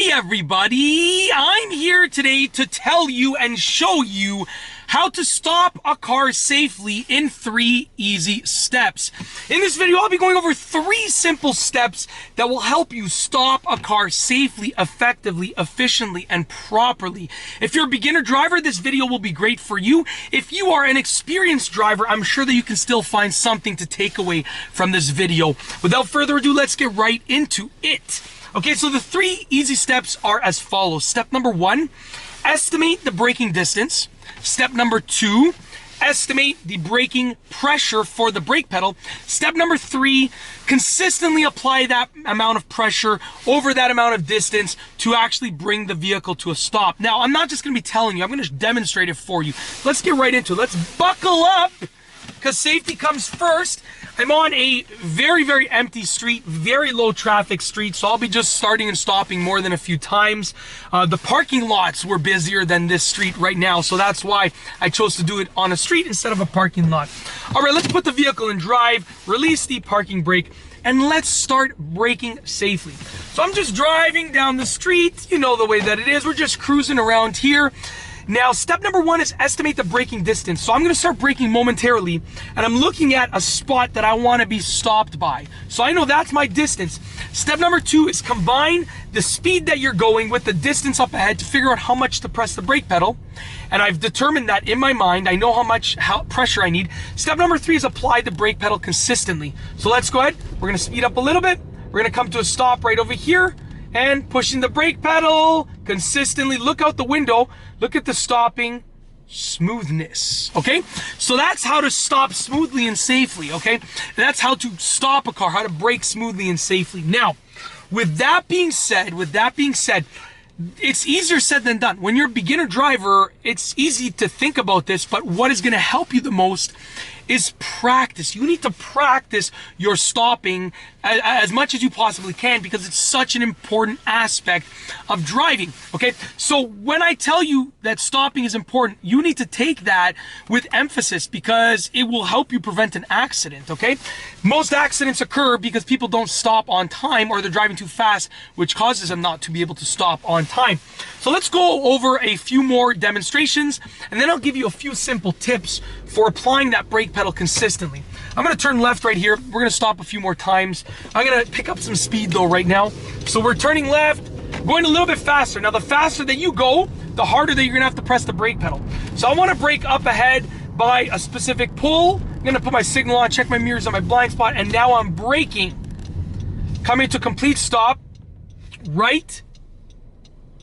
Hey everybody, I'm here today to tell you and show you how to stop a car safely in 3 easy steps. In this video, I'll be going over 3 simple steps that will help you stop a car safely, effectively, efficiently, and properly. If you're a beginner driver, this video will be great for you. If you are an experienced driver, I'm sure that you can still find something to take away from this video. Without further ado, let's get right into it. Okay, so the 3 easy steps are as follows. Step number 1, estimate the braking distance. Step number 2, estimate the braking pressure for the brake pedal. Step number 3, consistently apply that amount of pressure over that amount of distance to actually bring the vehicle to a stop. Now, I'm not just going to be telling you, I'm going to demonstrate it for you. Let's get right into it. Let's buckle up, because safety comes first. I'm on a very empty street, very low traffic street, so I'll be just starting and stopping more than a few times. The parking lots were busier than this street right now, so that's why I chose to do it on a street instead of a parking lot. All right, let's put the vehicle in drive, release the parking brake, and let's start braking safely. So I'm just driving down the street, you know the way that it is, we're just cruising around here. Now, step number 1 is estimate the braking distance. So I'm going to start braking momentarily, and I'm looking at a spot that I want to be stopped by. So I know that's my distance. Step number 2 is combine the speed that you're going with the distance up ahead to figure out how much to press the brake pedal. And I've determined that in my mind. I know how pressure I need. Step number 3 is apply the brake pedal consistently. So let's go ahead. We're going to speed up a little bit. We're going to come to a stop right over here. And pushing the brake pedal consistently. Look out the window. Look at the stopping smoothness. Okay, so that's how to stop smoothly and safely. Okay, and that's how to stop a car, how to brake smoothly and safely. Now, with that being said, it's easier said than done. When you're a beginner driver, it's easy to think about this, but what is going to help you the most is practice. You need to practice your stopping as much as you possibly can, because it's such an important aspect of driving. Okay, so when I tell you that stopping is important, you need to take that with emphasis, because it will help you prevent an accident. Okay, most accidents occur because people don't stop on time, or they're driving too fast, which causes them not to be able to stop on time. So let's go over a few more demonstrations, and then I'll give you a few simple tips for applying that brake pedal consistently. I'm going to turn left right here. We're going to stop a few more times. I'm going to pick up some speed though right now. So we're turning left, going a little bit faster. Now, the faster that you go, the harder that you're going to have to press the brake pedal. So I want to brake up ahead by a specific pull. I'm going to put my signal on, check my mirrors on my blind spot, and now I'm braking. Coming to complete stop right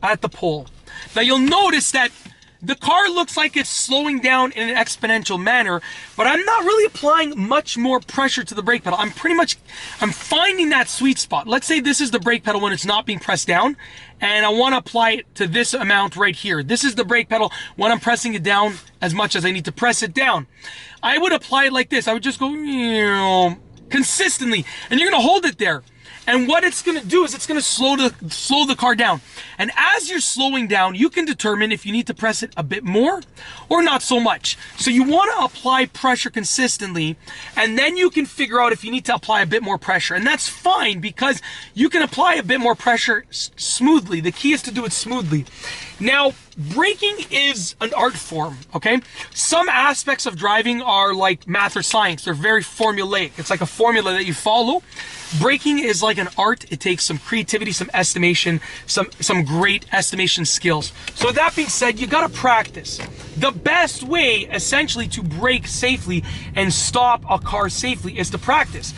at the pole. Now you'll notice that the car looks like it's slowing down in an exponential manner, but I'm not really applying much more pressure to the brake pedal. I'm finding that sweet spot. Let's say this is the brake pedal when it's not being pressed down, and I want to apply it to this amount right here. This is the brake pedal when I'm pressing it down as much as I need to press it down. I would apply it like this. I would just go consistently, and you're going to hold it there. And what it's going to do is it's going to slow the car down. And as you're slowing down, you can determine if you need to press it a bit more or not so much. So you want to apply pressure consistently, and then you can figure out if you need to apply a bit more pressure. And that's fine, because you can apply a bit more pressure smoothly. The key is to do it smoothly. Now, braking is an art form, okay? Some aspects of driving are like math or science. They're very formulaic. It's like a formula that you follow. Braking is like an art. It takes some creativity, some estimation, some great estimation skills. So with that being said, you gotta practice. The best way, essentially, to brake safely and stop a car safely is to practice.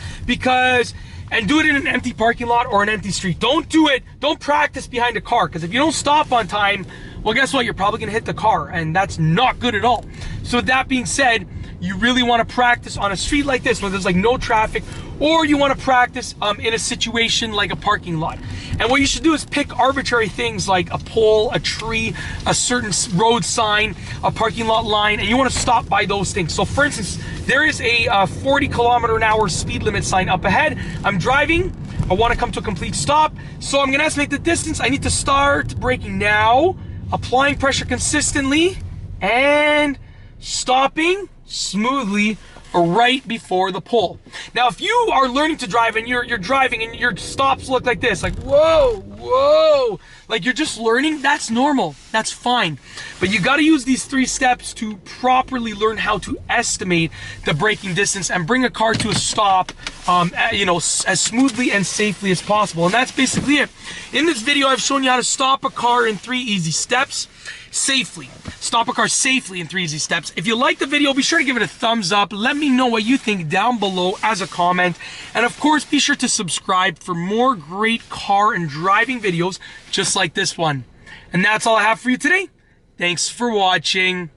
And do it in an empty parking lot or an empty street. Don't practice behind a car, because if you don't stop on time, well, guess what? You're probably gonna hit the car, and that's not good at all. So with that being said, you really want to practice on a street like this where there's like no traffic, or you want to practice in a situation like a parking lot. And what you should do is pick arbitrary things like a pole, a tree, a certain road sign, a parking lot line, and you want to stop by those things. So for instance, there is a 40km/h speed limit sign up ahead. I'm driving, I want to come to a complete stop, so I'm going to estimate the distance. I need to start braking now, applying pressure consistently, and stopping smoothly right before the pole. Now, if you are learning to drive and you're driving and your stops look like this, like whoa, like you're just learning, that's normal, that's fine. But you got to use these 3 steps to properly learn how to estimate the braking distance and bring a car to a stop, you know, as smoothly and safely as possible. And that's basically it. In this video, I've shown you how to stop a car in 3 easy steps safely. Stop a car safely in 3 easy steps. If you like the video, be sure to give it a thumbs up. Let me know what you think down below as a comment. And of course, be sure to subscribe for more great car and driving videos just like this one. And that's all I have for you today. Thanks for watching.